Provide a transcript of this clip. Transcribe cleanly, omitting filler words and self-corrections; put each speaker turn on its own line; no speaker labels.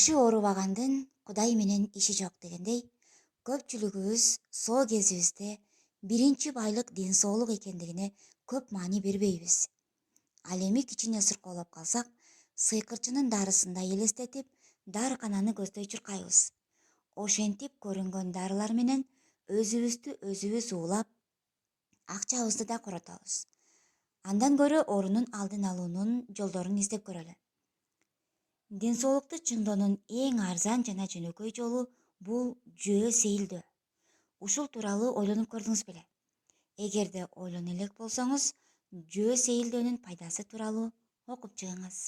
Башы оорубагандын Кудай менен иши жок дегендей, көпчүлүгүбүз соо кезибизде биринчи байлык ден соолук экендигине көп маани бербейбиз. Ал эми кичине сыркоолоп калсак, сыйкырчынын дарысындай элестетип, дарыкананы көздөй чуркайбыз. Ошентип көрүнгөн дарылар менен өзүбүз уулап, акчабызды да коротобуз. Андан көрө оорунун алдын алуунун жолдорун издеп көрөлү. Ден соолукту чыңдоонун эң арзан жана жөнөкөй жолу бул жөө сейилдөө. Ушул тууралуу ойлонуп көрдүңүз беле? Эгерде ойлоно элек болсоңуз, жөө сейилдөөнүн пайдасы тууралуу окуп чыгыңыз.